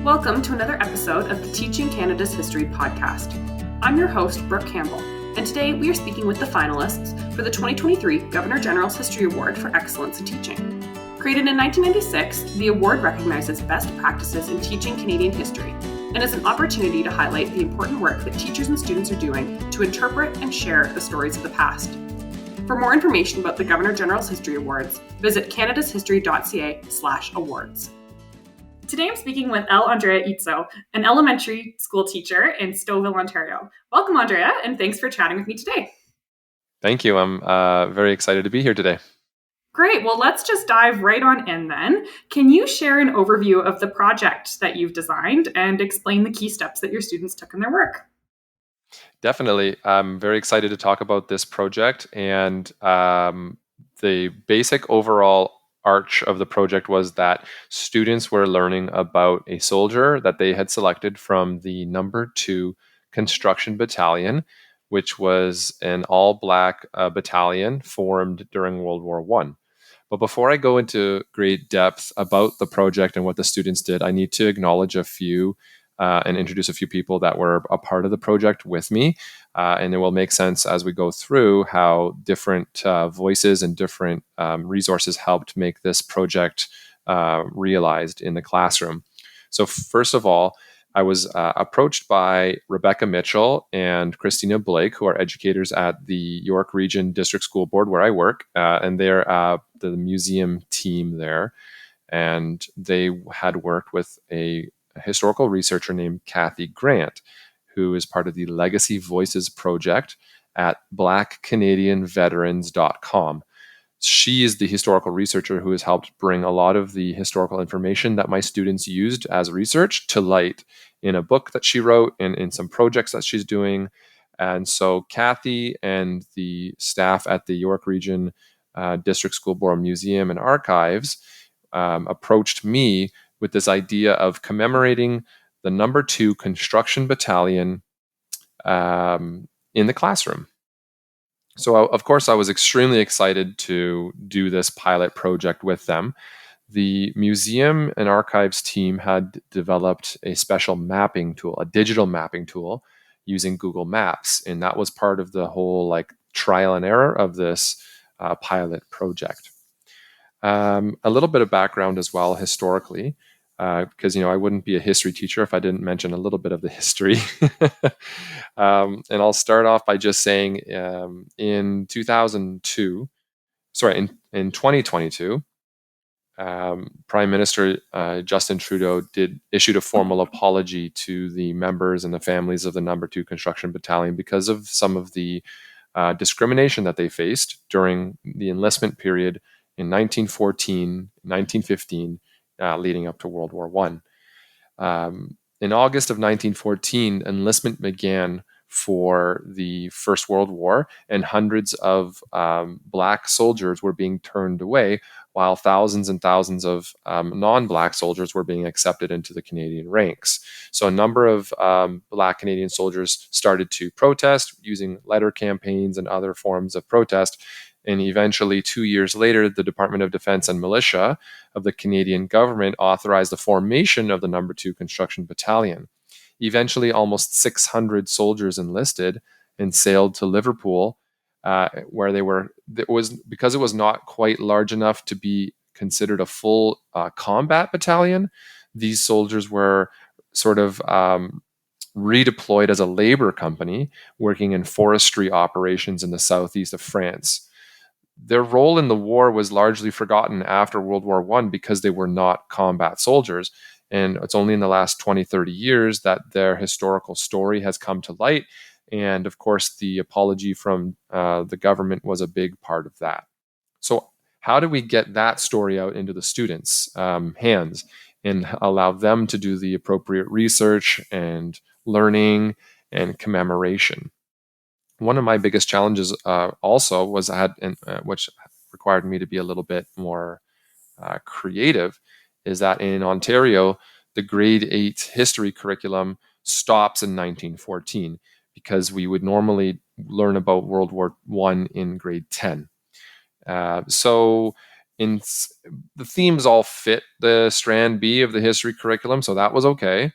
Welcome to another episode of the Teaching Canada's History podcast. I'm your host, Brooke Campbell, and today we are speaking with the finalists for the 2023 Governor-General's History Award for Excellence in Teaching. Created in 1996, the award recognizes best practices in teaching Canadian history and is an opportunity to highlight the important work that teachers and students are doing to interpret and share the stories of the past. For more information about the Governor-General's History Awards, visit canadashistory.ca/awards. Today I'm speaking with El-Andrea Izzo, an elementary school teacher in Stouffville, Ontario. Welcome, Andrea, and thanks for chatting with me today. Thank you. I'm very excited to be here today. Great. Well, let's just dive right on in then. Can you share an overview of the project that you've designed and explain the key steps that your students took in their work? Definitely. I'm very excited to talk about this project, and the basic overall arch of the project was that students were learning about a soldier that they had selected from the number 2 Construction Battalion, which was an all-black battalion formed during World War I. But before I go into great depth about the project and what the students did, I need to acknowledge a few and introduce a few people that were a part of the project with me. And it will make sense as we go through how different voices and different resources helped make this project realized in the classroom. So first of all, I was approached by Rebecca Mitchell and Christina Blake, who are educators at the York Region District School Board where I work, and they're the museum team there. And they had worked with a historical researcher named Kathy Grant, who is part of the Legacy Voices project at blackcanadianveterans.com. She is the historical researcher who has helped bring a lot of the historical information that my students used as research to light in a book that she wrote and in some projects that she's doing. And so Kathy and the staff at the York Region District School Board Museum and Archives approached me with this idea of commemorating the number 2 Construction Battalion in the classroom. So, of course, I was extremely excited to do this pilot project with them. The museum and archives team had developed a special mapping tool, a digital mapping tool using Google Maps. And that was part of the whole trial and error of this pilot project. A little bit of background as well historically, because I wouldn't be a history teacher if I didn't mention a little bit of the history. And I'll start off by just saying in 2022, in 2022, Prime Minister Justin Trudeau issued a formal apology to the members and the families of the number 2 Construction Battalion because of some of the discrimination that they faced during the enlistment period in 1914, 1915, leading up to World War I. In August of 1914, enlistment began for the First World War, and hundreds of Black soldiers were being turned away, while thousands and thousands of non-Black soldiers were being accepted into the Canadian ranks. So a number of Black Canadian soldiers started to protest using letter campaigns and other forms of protest. And eventually, 2 years later, the Department of Defense and Militia of the Canadian government authorized the formation of the number 2 Construction Battalion. Eventually, almost 600 soldiers enlisted and sailed to Liverpool, where because it was not quite large enough to be considered a full combat battalion. These soldiers were sort of redeployed as a labor company working in forestry operations in the southeast of France. Their role in the war was largely forgotten after World War I because they were not combat soldiers. And it's only in the last 20, 30 years that their historical story has come to light. And of course, the apology from the government was a big part of that. So how do we get that story out into the students' hands and allow them to do the appropriate research and learning and commemoration? One of my biggest challenges also was which required me to be a little bit more creative, is that in Ontario, the grade 8 history curriculum stops in 1914 because we would normally learn about World War I in grade 10. So the themes all fit the strand B of the history curriculum, so that was okay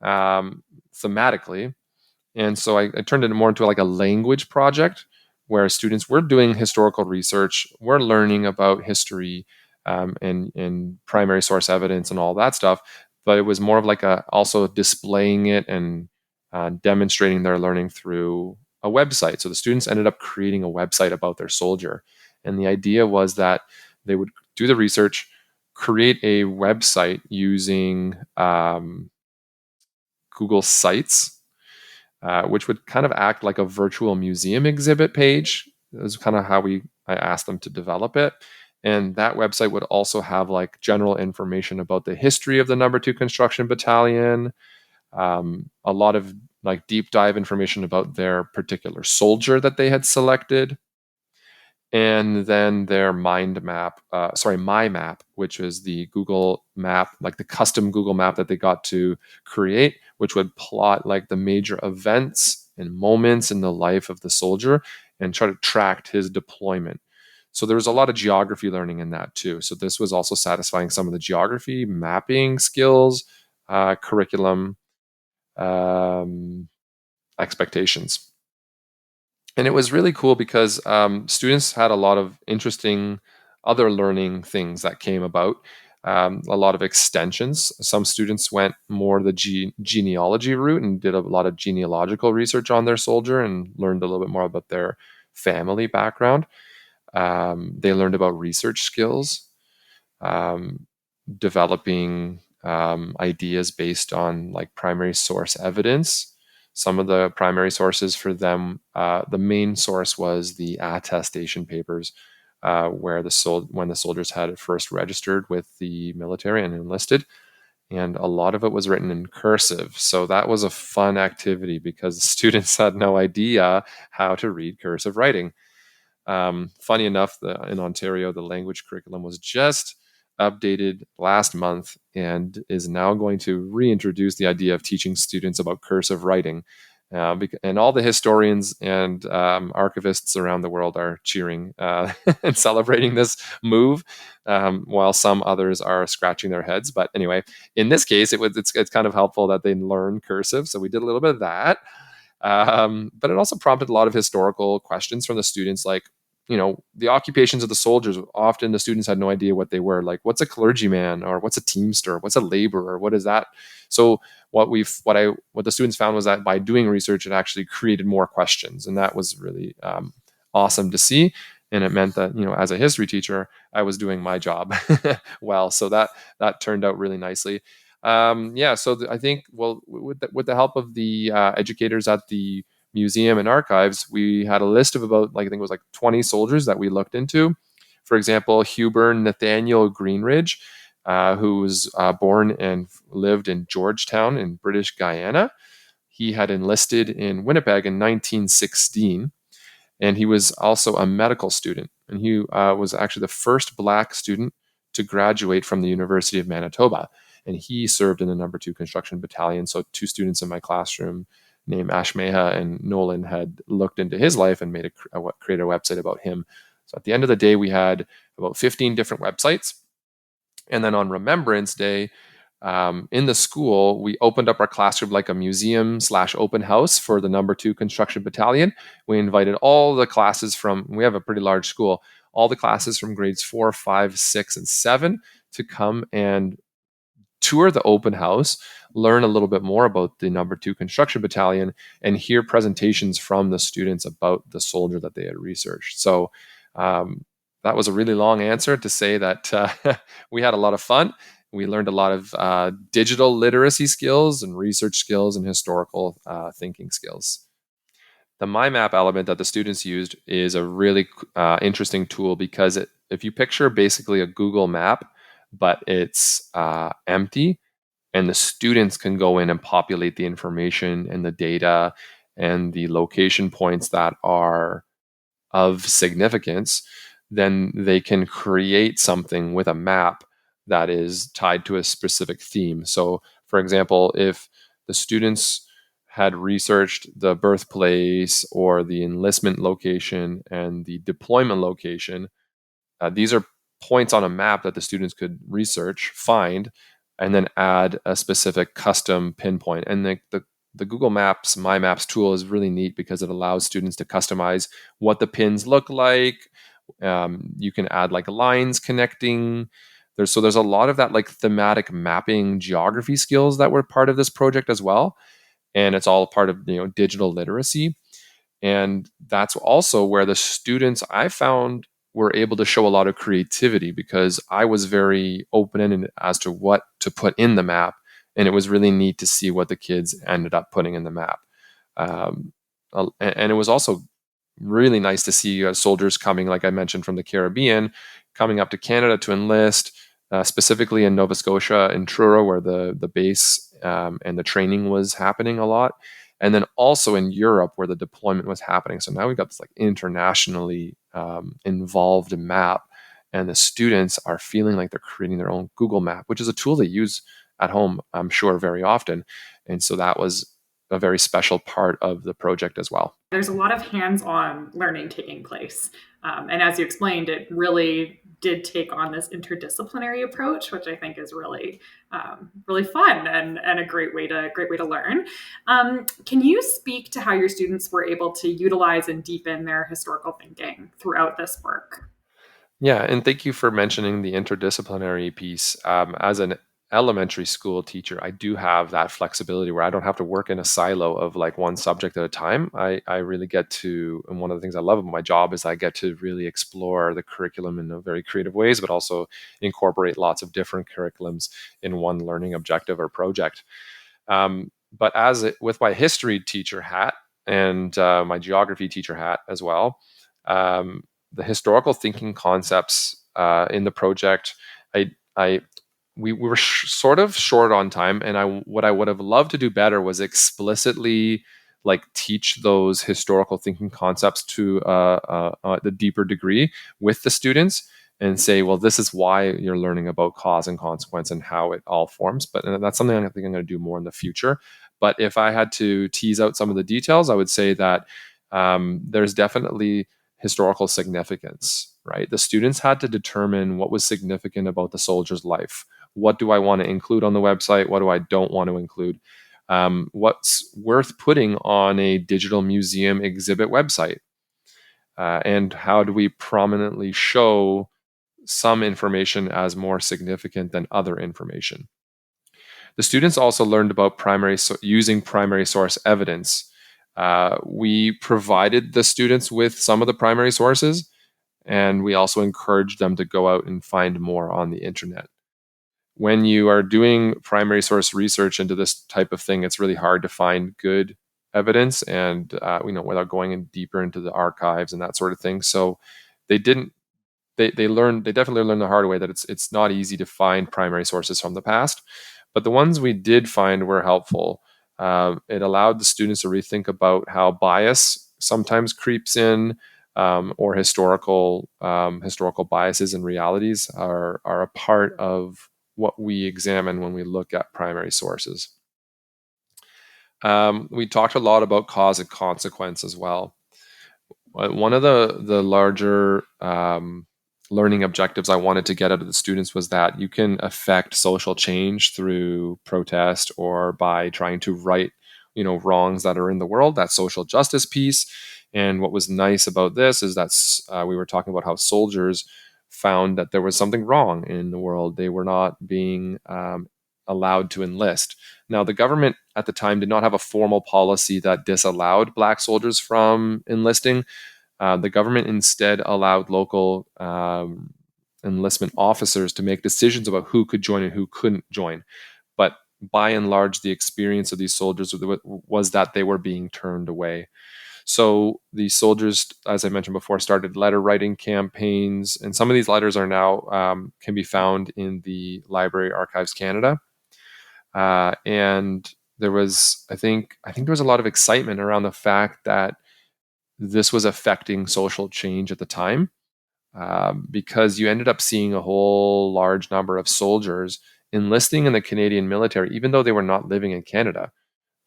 thematically. And so I turned it more into like a language project where students were doing historical research, we're learning about history and primary source evidence and all that stuff. But it was more of like also displaying it and demonstrating their learning through a website. So the students ended up creating a website about their soldier. And the idea was that they would do the research, create a website using Google Sites, which would kind of act like a virtual museum exhibit page. Is kind of how I asked them to develop it. And that website would also have like general information about the history of the number 2 Construction Battalion, a lot of like deep dive information about their particular soldier that they had selected, and then their my map, which is the Google map, like the custom Google map that they got to create, which would plot like the major events and moments in the life of the soldier and try to track his deployment. So there was a lot of geography learning in that too. So this was also satisfying some of the geography mapping skills, curriculum expectations. And it was really cool because students had a lot of interesting other learning things that came about, a lot of extensions. Some students went more the genealogy route and did a lot of genealogical research on their soldier and learned a little bit more about their family background. They learned about research skills, developing ideas based on like primary source evidence. Some of the primary sources for them, the main source was the attestation papers, where when the soldiers had first registered with the military and enlisted, and a lot of it was written in cursive. So that was a fun activity because the students had no idea how to read cursive writing. Funny enough, in Ontario, the language curriculum was just updated last month and is now going to reintroduce the idea of teaching students about cursive writing. And all the historians and archivists around the world are cheering and celebrating this move, while some others are scratching their heads. But anyway, in this case, it's kind of helpful that they learn cursive. So we did a little bit of that. But it also prompted a lot of historical questions from the students, like, the occupations of the soldiers. Often the students had no idea what they were. Like, what's a clergyman, or what's a teamster, what's a laborer, what is that? So what the students found was that by doing research, it actually created more questions, and that was really awesome to see. And it meant that, as a history teacher, I was doing my job well. So that turned out really nicely. So I think, well, with the help of the educators at the museum and archives, we had a list of about, like, I think it was like 20 soldiers that we looked into. For example, Huber Nathaniel Greenridge, who was born and lived in Georgetown in British Guyana. He had enlisted in Winnipeg in 1916, and he was also a medical student. And he was actually the first Black student to graduate from the University of Manitoba. And he served in the number 2 Construction Battalion. So 2 students in my classroom named Ashmeha and Nolan had looked into his life and created a website about him. So at the end of the day, we had about 15 different websites. And then on Remembrance Day, in the school, we opened up our classroom like a museum/open house for the number 2 Construction Battalion. We invited all the classes we have a pretty large school, all the classes from grades 4, 5, 6, and 7 to come and tour the open house, learn a little bit more about the number 2 Construction Battalion, and hear presentations from the students about the soldier that they had researched. So that was a really long answer to say that we had a lot of fun. We learned a lot of digital literacy skills and research skills and historical thinking skills. The MyMap element that the students used is a really interesting tool because if you picture basically a Google map, but it's empty, and the students can go in and populate the information and the data and the location points that are of significance, then they can create something with a map that is tied to a specific theme. So, for example, if the students had researched the birthplace or the enlistment location and the deployment location, these are points on a map that the students could research, find, and then add a specific custom pinpoint. And the Google Maps My Maps tool is really neat because it allows students to customize what the pins look like. You can add like lines connecting. There's a lot of that like thematic mapping geography skills that were part of this project as well. And it's all part of digital literacy. And that's also where the students I found were able to show a lot of creativity, because I was very open-ended as to what to put in the map. And it was really neat to see what the kids ended up putting in the map. And it was also really nice to see soldiers coming, like I mentioned, from the Caribbean, coming up to Canada to enlist, specifically in Nova Scotia and Truro, where the base and the training was happening a lot. And then also in Europe, where the deployment was happening. So now we've got this like internationally involved map, and the students are feeling like they're creating their own Google map, which is a tool they use at home, I'm sure, very often. And so that was a very special part of the project as well. There's a lot of hands-on learning taking place. And as you explained, it really did take on this interdisciplinary approach, which I think is really, really fun and a great way to learn. Can you speak to how your students were able to utilize and deepen their historical thinking throughout this work? Yeah, and thank you for mentioning the interdisciplinary piece. As an elementary school teacher, I do have that flexibility where I don't have to work in a silo of like one subject at a time. I really get to, and one of the things I love about my job is I get to really explore the curriculum in a very creative ways, but also incorporate lots of different curriculums in one learning objective or project. But with my history teacher hat and my geography teacher hat as well, the historical thinking concepts in the project, we were sort of short on time, and what I would have loved to do better was explicitly like teach those historical thinking concepts to the deeper degree with the students, and say, well, this is why you're learning about cause and consequence and how it all forms. But that's something I think I'm going to do more in the future. But if I had to tease out some of the details, I would say that there's definitely historical significance, right? The students had to determine what was significant about the soldier's life. What do I want to include on the website? What do I don't want to include? What's worth putting on a digital museum exhibit website? And how do we prominently show some information as more significant than other information? The students also learned about using primary source evidence. We provided the students with some of the primary sources, and we also encouraged them to go out and find more on the internet. When you are doing primary source research into this type of thing, it's really hard to find good evidence, and without going in deeper into the archives and that sort of thing. So they definitely learned the hard way that it's not easy to find primary sources from the past, but the ones we did find were helpful. It allowed the students to rethink about how bias sometimes creeps in, or historical biases and realities are a part of what we examine when we look at primary sources. We talked a lot about cause and consequence as well. One of the larger learning objectives I wanted to get out of the students was that you can affect social change through protest or by trying to right, wrongs that are in the world, that social justice piece. And what was nice about this is that we were talking about how soldiers found that there was something wrong in the world. They were not being allowed to enlist. Now, the government at the time did not have a formal policy that disallowed Black soldiers from enlisting. The government instead allowed local enlistment officers to make decisions about who could join and who couldn't join. But by and large, the experience of these soldiers was that they were being turned away. So the soldiers, as I mentioned before, started letter writing campaigns, and some of these letters are now can be found in the Library Archives Canada. And there was, I think there was a lot of excitement around the fact that this was affecting social change at the time, because you ended up seeing a whole large number of soldiers enlisting in the Canadian military, even though they were not living in Canada.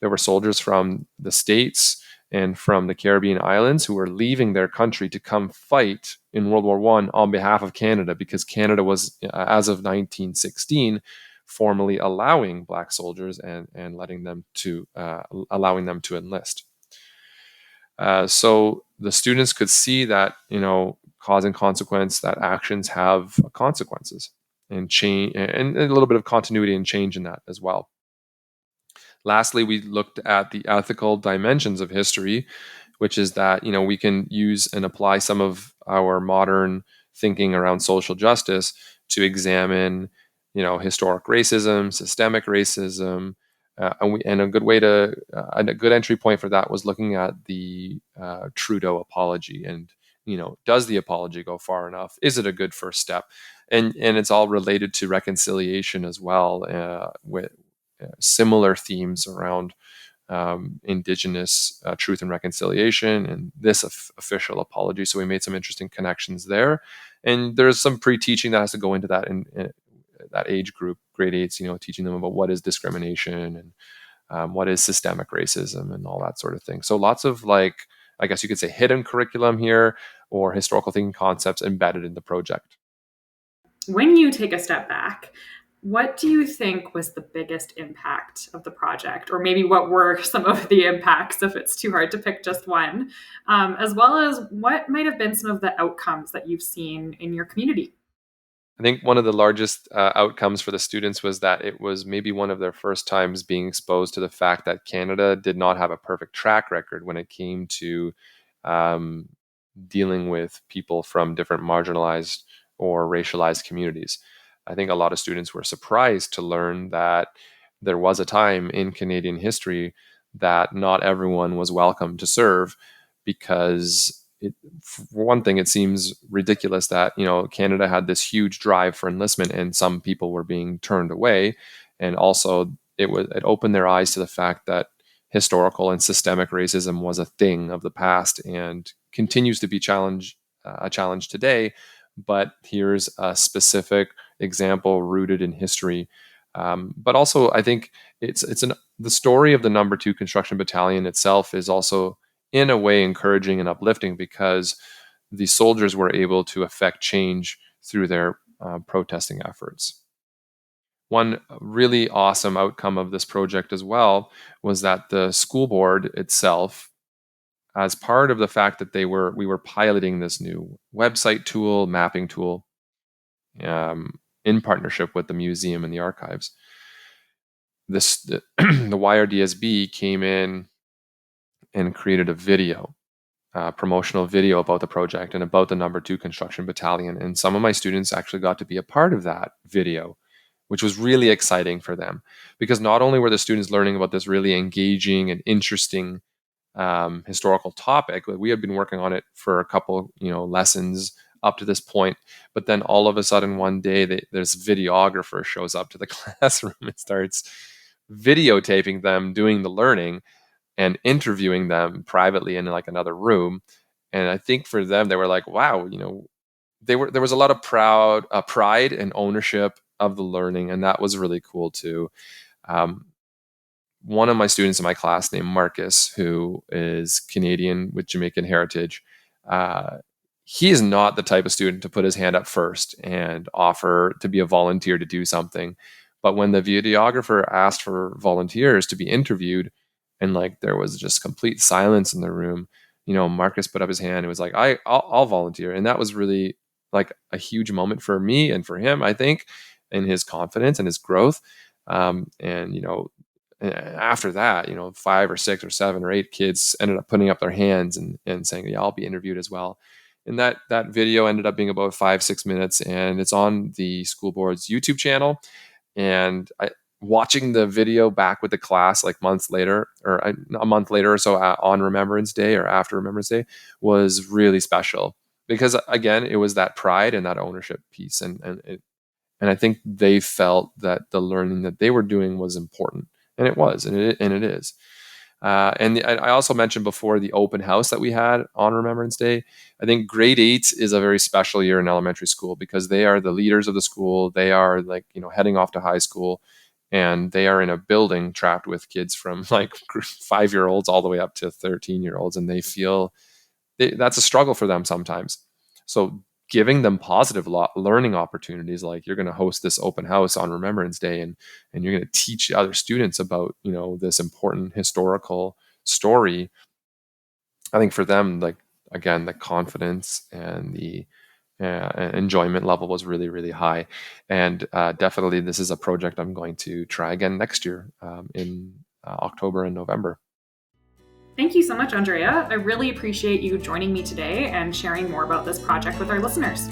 There were soldiers from the States and from the Caribbean islands who were leaving their country to come fight in World War I on behalf of Canada, because Canada was, as of 1916, formally allowing Black soldiers and letting them to allowing them to enlist. So the students could see that, cause and consequence, that actions have consequences and change, and a little bit of continuity and change in that as well. Lastly, we looked at the ethical dimensions of history, which is that, we can use and apply some of our modern thinking around social justice to examine, historic racism, systemic racism, and a good way to a good entry point for that was looking at the Trudeau apology, and does the apology go far enough? Is it a good first step? And it's all related to reconciliation as well, with similar themes around Indigenous truth and reconciliation and this official apology. So we made some interesting connections there, and there's some pre-teaching that has to go into that in that age group, grade 8s, teaching them about what is discrimination and what is systemic racism and all that sort of thing. So lots of, I guess you could say, hidden curriculum here, or historical thinking concepts embedded in the project. When you take a step back, what do you think was the biggest impact of the project? Or maybe what were some of the impacts, if it's too hard to pick just one, as well as what might have been some of the outcomes that you've seen in your community? I think one of the largest outcomes for the students was that it was maybe one of their first times being exposed to the fact that Canada did not have a perfect track record when it came to um, dealing with people from different marginalized or racialized communities. I think a lot of students were surprised to learn that there was a time in Canadian history that not everyone was welcome to serve, because for one thing, it seems ridiculous that Canada had this huge drive for enlistment and some people were being turned away, and also it opened their eyes to the fact that historical and systemic racism was a thing of the past and continues to be a challenge today. But here's a specific example rooted in history. But also, I think the story of the Number 2 Construction Battalion itself is also, in a way, encouraging and uplifting, because the soldiers were able to affect change through their protesting efforts. One really awesome outcome of this project as well was that the school board itself, as part of the fact that we were piloting this new website tool, mapping tool, in partnership with the museum and the archives, the YRDSB came in and created a video, promotional video about the project and about the Number 2 Construction Battalion. And some of my students actually got to be a part of that video, which was really exciting for them, because not only were the students learning about this really engaging and interesting historical topic, but we had been working on it for a couple, lessons up to this point. But then all of a sudden one day, this videographer shows up to the classroom and starts videotaping them doing the learning and interviewing them privately in another room. And I think for them, they were like, wow, there was a lot of pride and ownership of the learning, and that was really cool too. One of my students in my class named Marcus, who is Canadian with Jamaican heritage, he is not the type of student to put his hand up first and offer to be a volunteer to do something. But when the videographer asked for volunteers to be interviewed, and there was just complete silence in the room, Marcus put up his hand and was like, I'll volunteer. And that was really a huge moment for me and for him, I think, in his confidence and his growth. And after that, 5 or 6 or 7 or 8 kids ended up putting up their hands and saying, yeah, I'll be interviewed as well. And that video ended up being about 5-6 minutes, and it's on the school board's YouTube channel. And watching the video back with the class months later, or a month later or so, on Remembrance Day or after Remembrance Day, was really special, because again, it was that pride and that ownership piece. And I think they felt that the learning that they were doing was important. And it was, and it is. I also mentioned before the open house that we had on Remembrance Day. I think grade 8 is a very special year in elementary school, because they are the leaders of the school. They are heading off to high school. and they are in a building trapped with kids from like 5-year-olds all the way up to 13-year-olds, and they feel that's a struggle for them sometimes. So giving them positive learning opportunities, like you're going to host this open house on Remembrance Day, and you're going to teach other students about, this important historical story. I think for them, like, again, the confidence and the enjoyment level was really, really high. And definitely this is a project I'm going to try again next year in October and November. Thank you so much, Andrea. I really appreciate you joining me today and sharing more about this project with our listeners.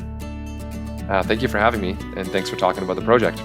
Thank you for having me, and thanks for talking about the project.